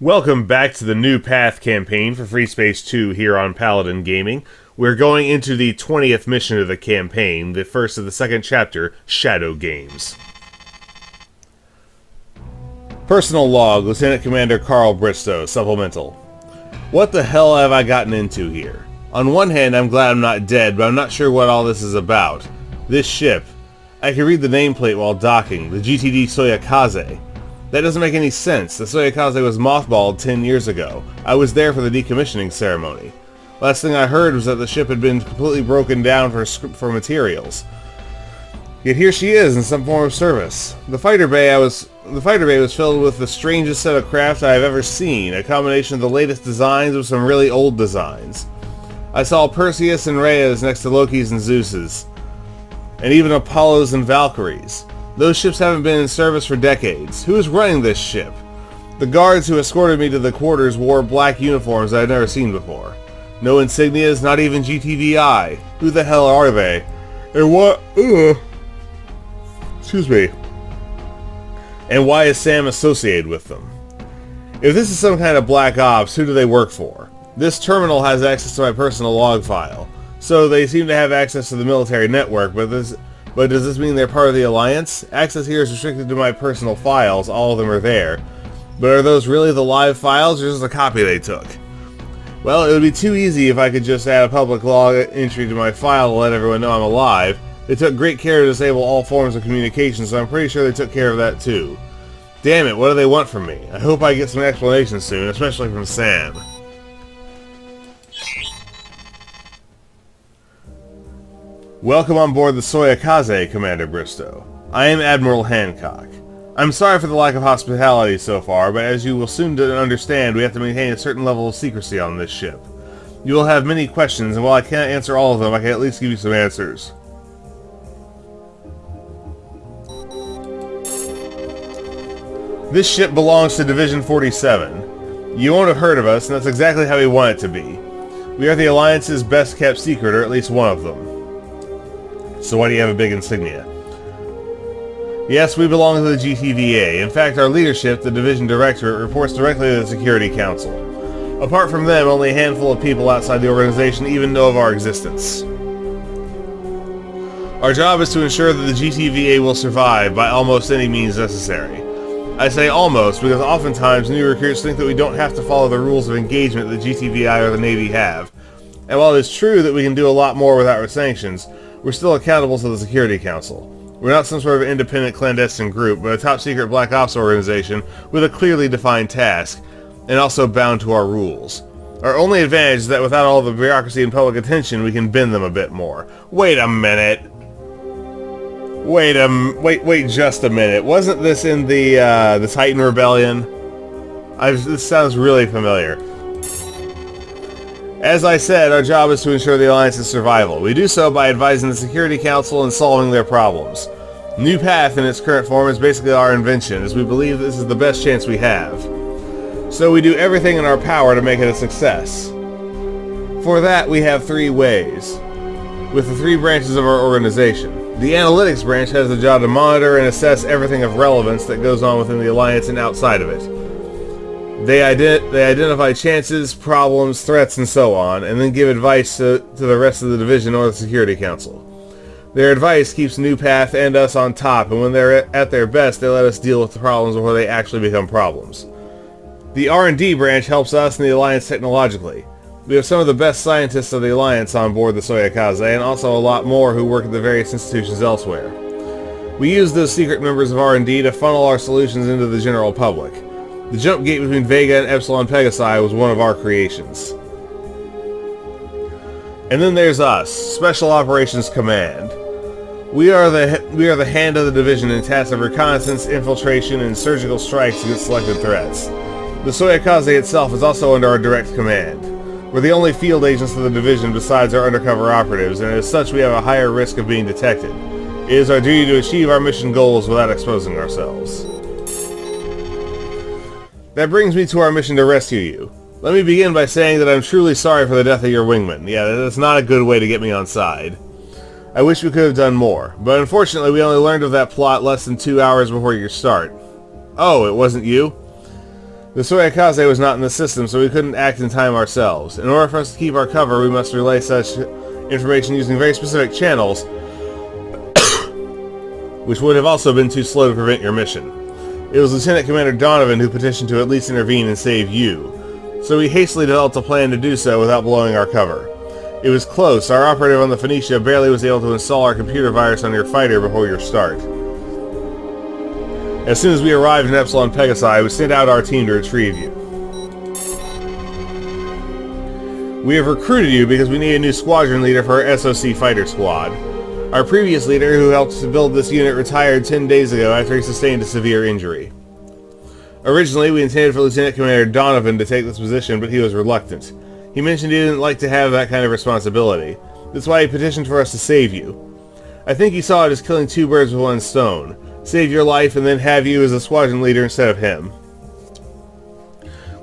Welcome back to the New Path campaign for Freespace 2 here on Paladin Gaming. We're going into the 20th mission of the campaign, the first of the second chapter, Shadow Games. Personal log, Lieutenant Commander Carl Bristow, supplemental. What the hell have I gotten into here? On one hand, I'm glad I'm not dead, but I'm not sure what all this is about. This ship. I can read the nameplate while docking, the GTD Soyakaze. That doesn't make any sense. The Soyakaze was mothballed 10 years ago. I was there for the decommissioning ceremony. Last thing I heard was that the ship had been completely broken down for materials. Yet here she is in some form of service. The fighter bay was filled with the strangest set of craft I have ever seen, a combination of the latest designs with some really old designs. I saw Perseus and Rhea's next to Loki's and Zeus's, and even Apollo's and Valkyries. Those ships haven't been in service for decades. Who is running this ship? The guards who escorted me to the quarters wore black uniforms I had never seen before. No insignias, not even GTVI. Who the hell are they? And what? Excuse me. And why is Sam associated with them? If this is some kind of black ops, who do they work for? This terminal has access to my personal log file, so they seem to have access to the military network, but does this mean they're part of the Alliance? Access here is restricted to my personal files, all of them are there. But are those really the live files, or just a copy they took? Well, it would be too easy if I could just add a public log entry to my file to let everyone know I'm alive. They took great care to disable all forms of communication, so I'm pretty sure they took care of that too. Damn it, what do they want from me? I hope I get some explanation soon, especially from Sam. Welcome on board the Soyakaze, Commander Bristow. I am Admiral Hancock. I'm sorry for the lack of hospitality so far, but as you will soon understand, we have to maintain a certain level of secrecy on this ship. You will have many questions, and while I can't answer all of them, I can at least give you some answers. This ship belongs to Division 47. You won't have heard of us, and that's exactly how we want it to be. We are the Alliance's best-kept secret, or at least one of them. So why do you have a big insignia? Yes, we belong to the GTVA. In fact, our leadership, the Division Directorate, reports directly to the Security Council. Apart from them, only a handful of people outside the organization even know of our existence. Our job is to ensure that the GTVA will survive by almost any means necessary. I say almost because oftentimes new recruits think that we don't have to follow the rules of engagement that the GTVI or the Navy have. And while it is true that we can do a lot more without our sanctions, we're still accountable to the Security Council. We're not some sort of independent clandestine group, but a top-secret Black Ops organization with a clearly defined task, and also bound to our rules. Our only advantage is that without all the bureaucracy and public attention, we can bend them a bit more. Wait a minute! Wait just a minute. Wasn't this in the Titan Rebellion? This sounds really familiar. As I said, our job is to ensure the Alliance's survival. We do so by advising the Security Council and solving their problems. New Path in its current form is basically our invention, as we believe this is the best chance we have. So we do everything in our power to make it a success. For that, we have three ways, with the three branches of our organization. The Analytics branch has the job to monitor and assess everything of relevance that goes on within the Alliance and outside of it. They identify chances, problems, threats, and so on, and then give advice to the rest of the division or the Security Council. Their advice keeps New Path and us on top, and when they're at their best, they let us deal with the problems before they actually become problems. The R&D branch helps us and the Alliance technologically. We have some of the best scientists of the Alliance on board the Soyakaze, and also a lot more who work at the various institutions elsewhere. We use those secret members of R&D to funnel our solutions into the general public. The jump gate between Vega and Epsilon Pegasi was one of our creations. And then there's us, Special Operations Command. We are the hand of the division in tasks of reconnaissance, infiltration, and surgical strikes against selected threats. The Soyakaze itself is also under our direct command. We're the only field agents of the division besides our undercover operatives, and as such we have a higher risk of being detected. It is our duty to achieve our mission goals without exposing ourselves. That brings me to our mission to rescue you. Let me begin by saying that I'm truly sorry for the death of your wingman. Yeah, that's not a good way to get me on side. I wish we could have done more, but unfortunately we only learned of that plot less than 2 hours before your start. Oh, it wasn't you? The Soyakaze was not in the system, so we couldn't act in time ourselves. In order for us to keep our cover, we must relay such information using very specific channels, which would have also been too slow to prevent your mission. It was Lieutenant Commander Donovan who petitioned to at least intervene and save you, so we hastily developed a plan to do so without blowing our cover. It was close. Our operative on the Phoenicia barely was able to install our computer virus on your fighter before your start. As soon as we arrived in Epsilon Pegasi, we sent out our team to retrieve you. We have recruited you because we need a new squadron leader for our SOC fighter squad. Our previous leader, who helped to build this unit, retired 10 days ago after he sustained a severe injury. Originally, we intended for Lieutenant Commander Donovan to take this position, but he was reluctant. He mentioned he didn't like to have that kind of responsibility. That's why he petitioned for us to save you. I think he saw it as killing two birds with one stone. Save your life and then have you as a squadron leader instead of him.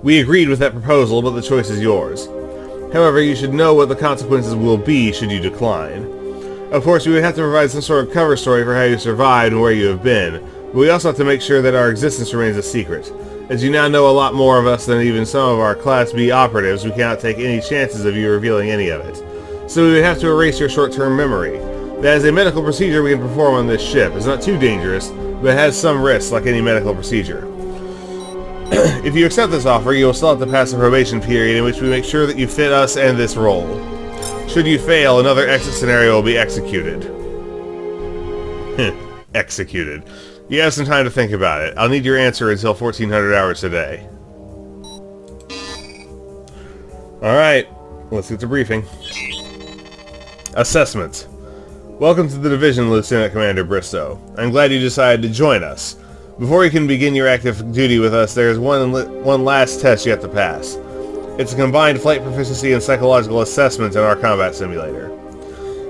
We agreed with that proposal, but the choice is yours. However, you should know what the consequences will be should you decline. Of course, we would have to provide some sort of cover story for how you survived and where you have been, but we also have to make sure that our existence remains a secret. As you now know a lot more of us than even some of our Class B operatives, we cannot take any chances of you revealing any of it. So we would have to erase your short-term memory. That is a medical procedure we can perform on this ship. It's not too dangerous, but it has some risks like any medical procedure. If you accept this offer, you will still have to pass a probation period in which we make sure that you fit us and this role. Should you fail, another exit scenario will be executed. Executed. You have some time to think about it. I'll need your answer until 1400 hours today. Alright, let's get to briefing. Assessment. Welcome to the division, Lieutenant Commander Bristow. I'm glad you decided to join us. Before you can begin your active duty with us, there is one last test you have to pass. It's a combined flight proficiency and psychological assessment in our combat simulator.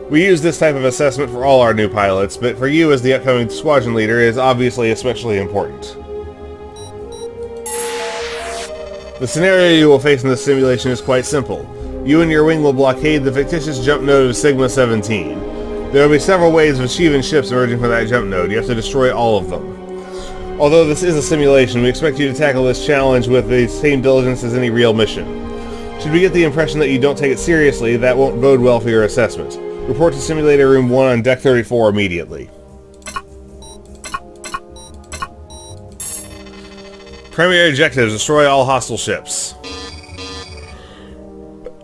We use this type of assessment for all our new pilots, but for you as the upcoming squadron leader, it is obviously especially important. The scenario you will face in this simulation is quite simple. You and your wing will blockade the fictitious jump node of Sigma-17. There will be several waves of Shivan ships emerging from that jump node. You have to destroy all of them. Although this is a simulation, we expect you to tackle this challenge with the same diligence as any real mission. Should we get the impression that you don't take it seriously, that won't bode well for your assessment. Report to Simulator Room 1 on Deck 34 immediately. Primary objectives: destroy all hostile ships.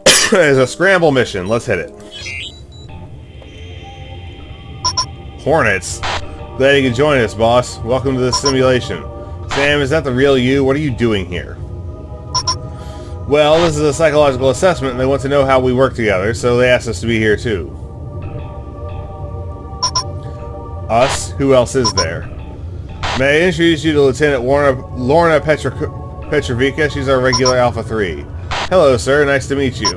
It's a scramble mission. Let's hit it. Hornets. Glad you could join us, boss. Welcome to this simulation. Sam, is that the real you? What are you doing here? Well, this is a psychological assessment, and they want to know how we work together, so they asked us to be here too. Us? Who else is there? May I introduce you to Lieutenant Lorna Petrovica? She's our regular Alpha 3. Hello, sir. Nice to meet you.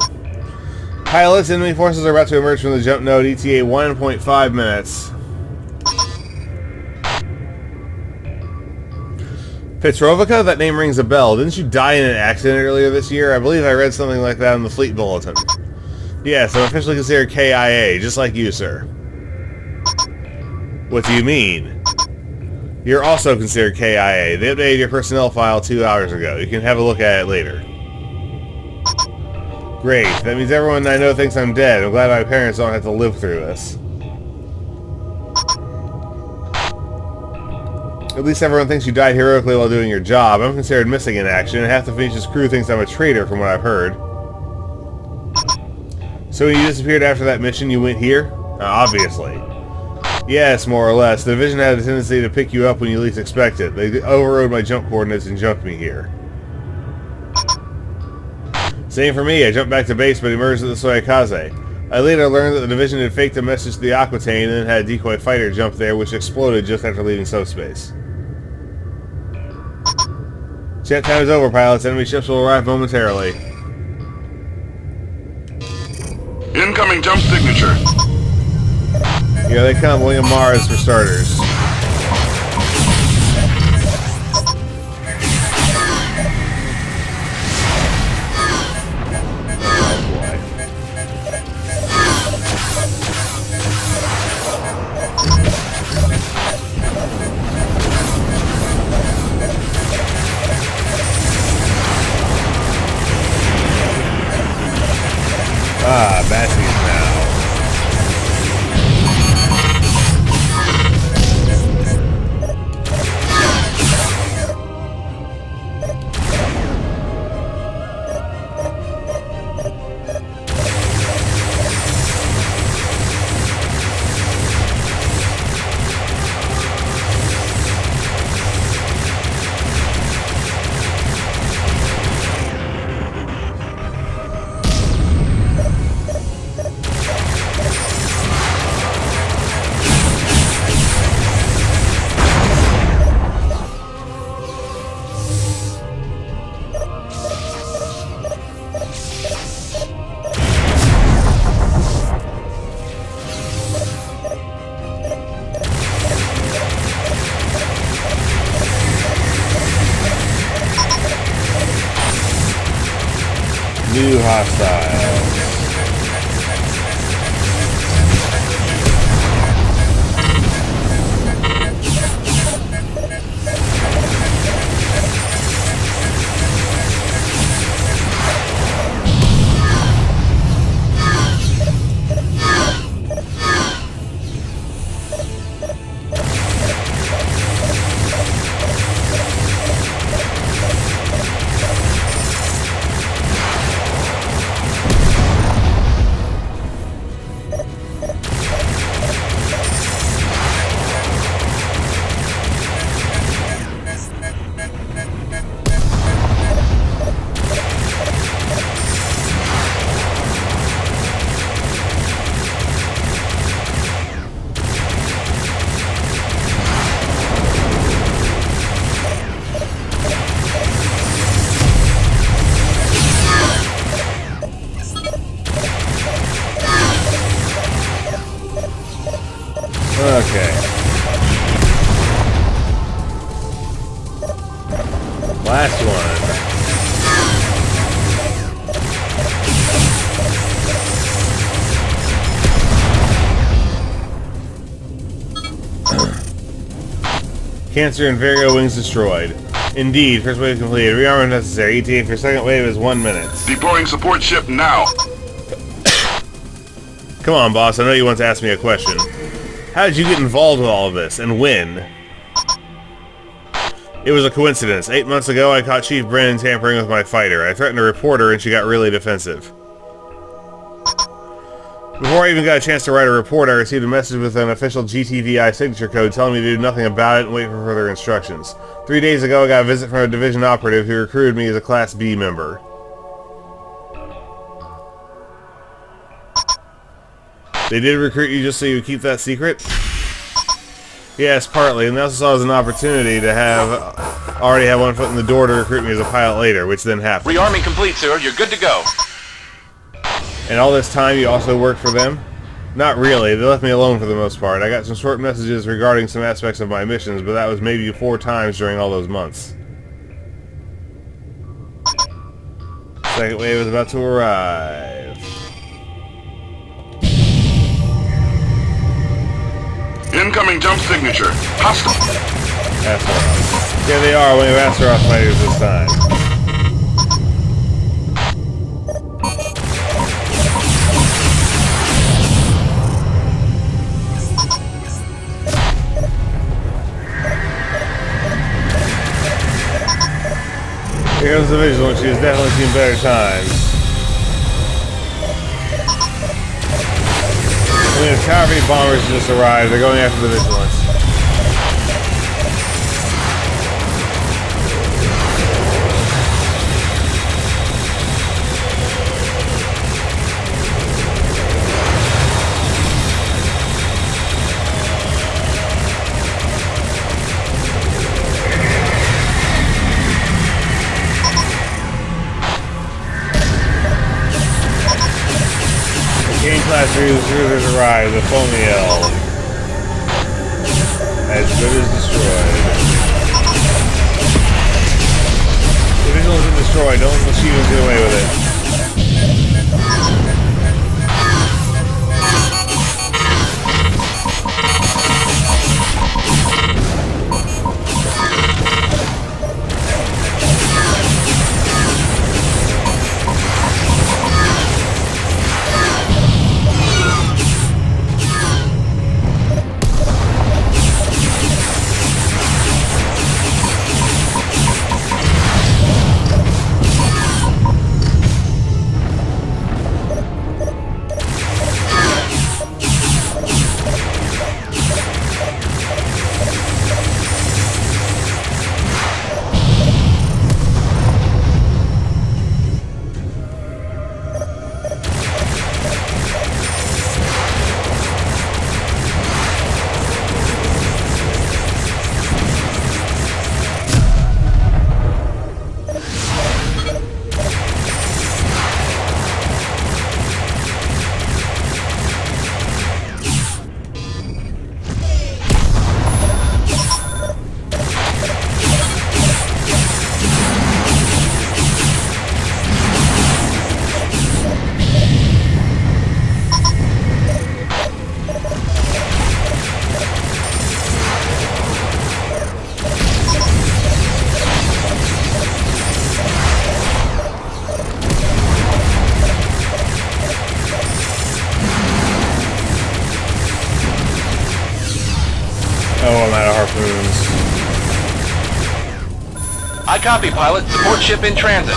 Pilots, enemy forces are about to emerge from the jump node. ETA 1.5 minutes. Petrovica? That name rings a bell. Didn't you die in an accident earlier this year? I believe I read something like that in the fleet bulletin. Yes, I'm officially considered KIA, just like you, sir. What do you mean? You're also considered KIA. They updated your personnel file 2 hours ago. You can have a look at it later. Great. That means everyone I know thinks I'm dead. I'm glad my parents don't have to live through this. At least everyone thinks you died heroically while doing your job. I'm considered missing in action, and half the Phoenician's crew thinks I'm a traitor from what I've heard. So when you disappeared after that mission, you went here? Obviously. Yes, more or less. The division had a tendency to pick you up when you least expect it. They overrode my jump coordinates and jumped me here. Same for me. I jumped back to base but emerged at the Soyakaze. I later learned that the division had faked a message to the Aquitaine and then had a decoy fighter jump there, which exploded just after leaving subspace. Chat time is over, pilots. Enemy ships will arrive momentarily. Incoming jump signature. Here they come, William Mars for starters. Ah, batteries now. New hostiles. Okay. Last one. Cancer and Vario wings destroyed. Indeed, first wave completed. Rearm if necessary. ETA for second wave is 1 minute. Deploying support ship now. Come on, boss. I know you want to ask me a question. How did you get involved with all of this, and when? It was a coincidence. 8 months ago, I caught Chief Brennan tampering with my fighter. I threatened to report her, and she got really defensive. Before I even got a chance to write a report, I received a message with an official GTDI signature code telling me to do nothing about it and wait for further instructions. 3 days ago, I got a visit from a division operative who recruited me as a Class B member. They did recruit you just so you would keep that secret? Yes, partly, and they also saw it as an opportunity to already have one foot in the door to recruit me as a pilot later, which then happened. Rearming complete, sir. You're good to go. And all this time you also worked for them? Not really, they left me alone for the most part. I got some short messages regarding some aspects of my missions, but that was maybe 4 times during all those months. Second wave is about to arrive. Incoming jump signature. Hostile. Asteroids. Here they are, when you Asteroid fighters this time. Here comes the Vigilant. She has definitely seen better times. And the Tower V bombers just arrived. They're going after the Vigilance. Class cruisers arrive, the Fomiel. As good as destroyed. The Vigilance is destroyed, don't let the Shivans get away with it. I copy, pilot. Support ship in transit.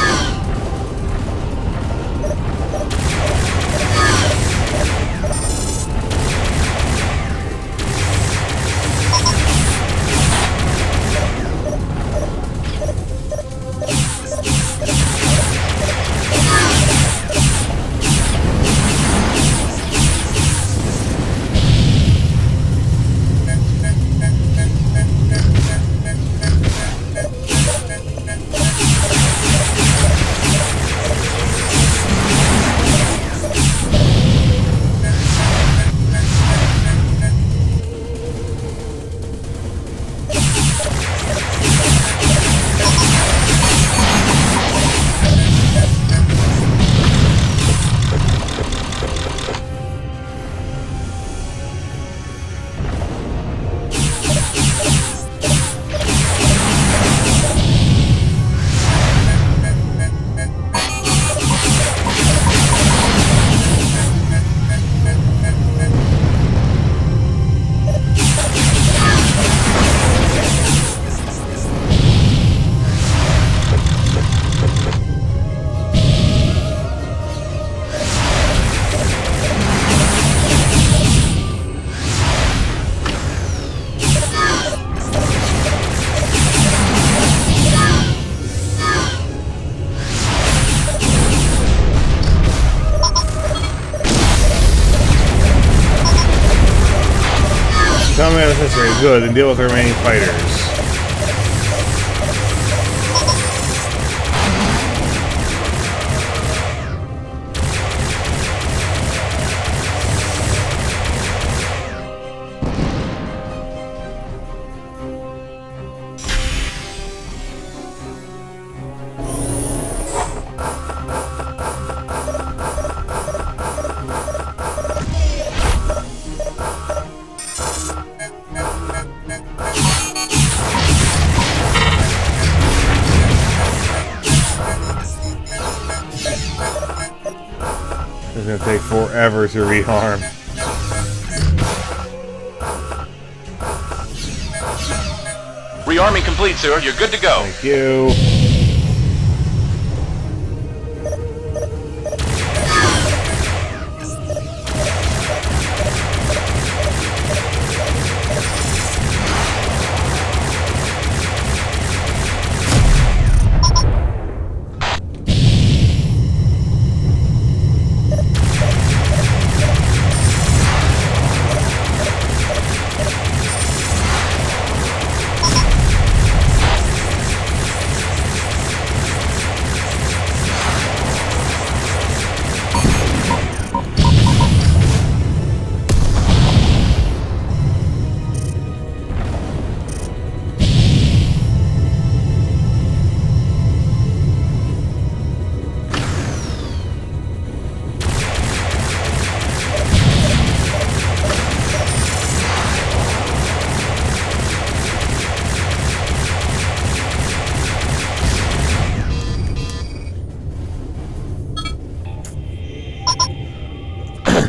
Tell me if this is good and deal with the remaining fighters. It's gonna take forever to rearm. Rearming complete, sir. You're good to go. Thank you.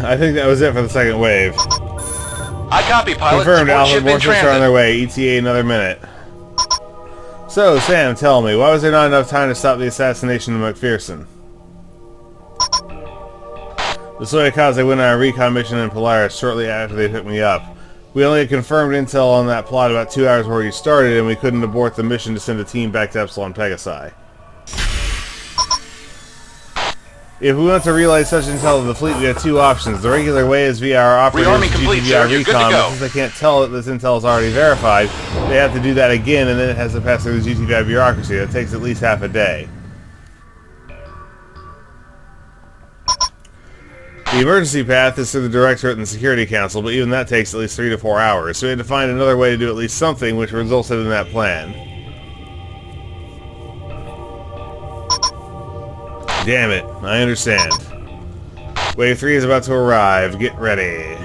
I think that was it for the second wave. I copy, pilot. Confirmed, Support Alpha. ship More in ships are on transit. their way. ETA another minute. So, Sam, tell me, why was there not enough time to stop the assassination of McPherson? The Soyakaze went on a recon mission in Polaris shortly after they took me up. We only had confirmed intel on that plot about 2 hours before you started, and we couldn't abort the mission to send a team back to Epsilon Pegasi. If we want to realize such intel of the fleet, we have two options. The regular way is via our operators Rearming complete, sir. GTD You're good to recon, go. but since they can't tell that this intel is already verified, they have to do that again, and then it has to pass through the GTD bureaucracy. That takes at least half a day. The emergency path is through the Directorate and the Security Council, but even that takes at least 3 to 4 hours, so we had to find another way to do at least something, which resulted in that plan. Damn it, I understand. Wave 3 is about to arrive. Get ready.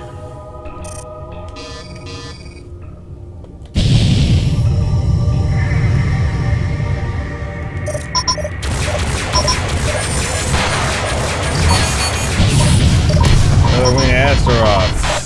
Another wing of Astaroths.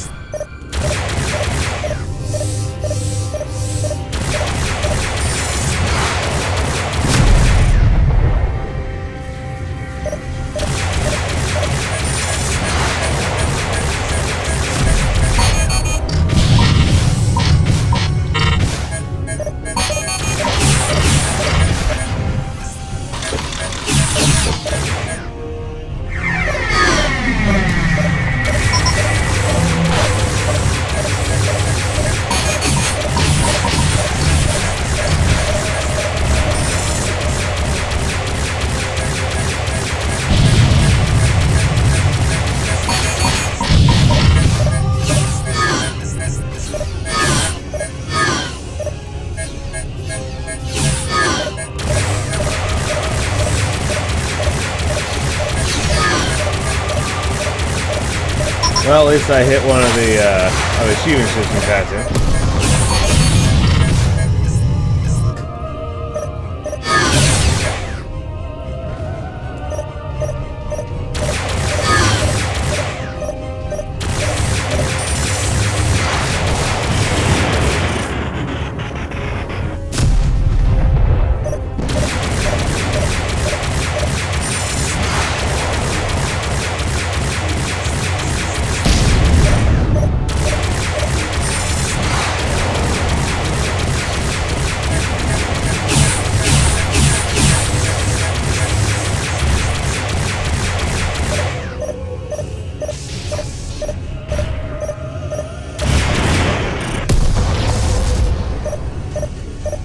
Well, at least I hit one of the Shivans ships in passing.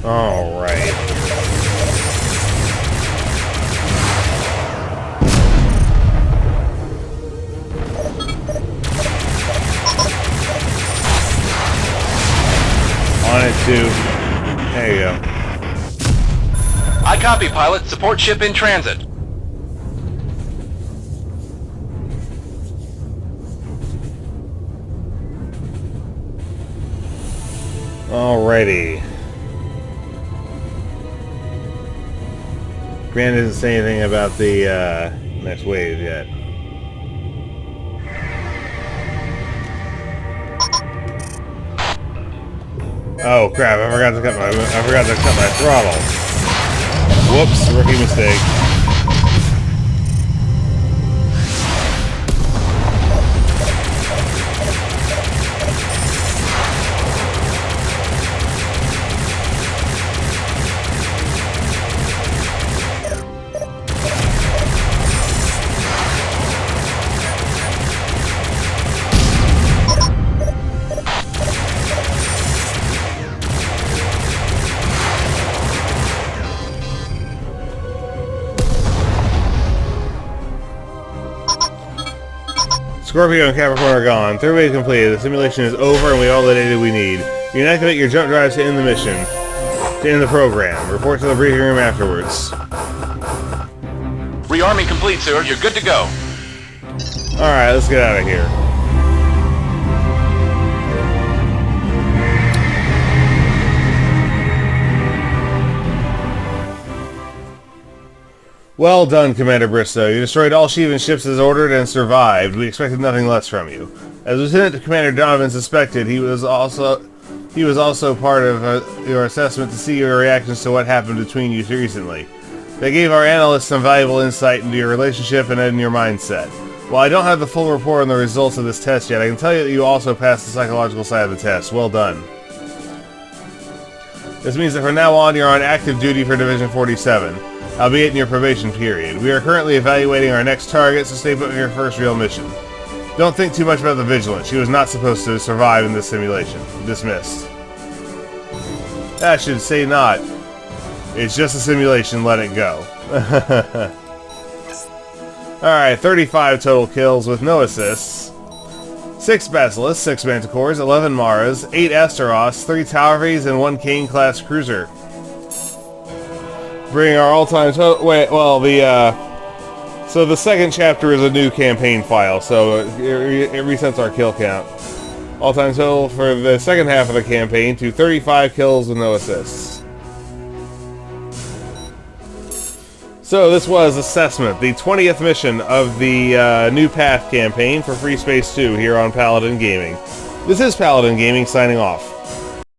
Alright. On it too. There you go. I copy, pilot. Support ship in transit. Alrighty. Grant doesn't say anything about the next wave yet. Oh crap! I forgot to cut my throttle. Whoops! Rookie mistake. Scorpio and Capricorn are gone. Third wave completed. The simulation is over and we all the data we need. You can activate your jump drives to end the mission. To end the program. Report to the briefing room afterwards. Rearming complete, sir. You're good to go. Alright, let's get out of here. Well done, Commander Bristow. You destroyed all Shivan ships as ordered and survived. We expected nothing less from you. As Lieutenant Commander Donovan suspected, he was also part of your assessment to see your reactions to what happened between you recently. They gave our analysts some valuable insight into your relationship and in your mindset. While I don't have the full report on the results of this test yet, I can tell you that you also passed the psychological side of the test. Well done. This means that from now on, you're on active duty for Division 47. Albeit in your probation period. We are currently evaluating our next target, so stay put with your first real mission. Don't think too much about the Vigilant. She was not supposed to survive in this simulation. Dismissed. I should say not. It's just a simulation, let it go. Alright, 35 total kills with no assists. 6 Basilisks, 6 Manticores, 11 Maras, 8 Astaroths, 3 Talvries, and 1 Kane-class cruiser. Bring our all-time total. So the second chapter is a new campaign file, so it resets our kill count. All-time total for the second half of the campaign to 35 kills with no assists. So this was Assessment, the 20th mission of the New Path campaign for Freespace 2 here on Paladin Gaming. This is Paladin Gaming signing off.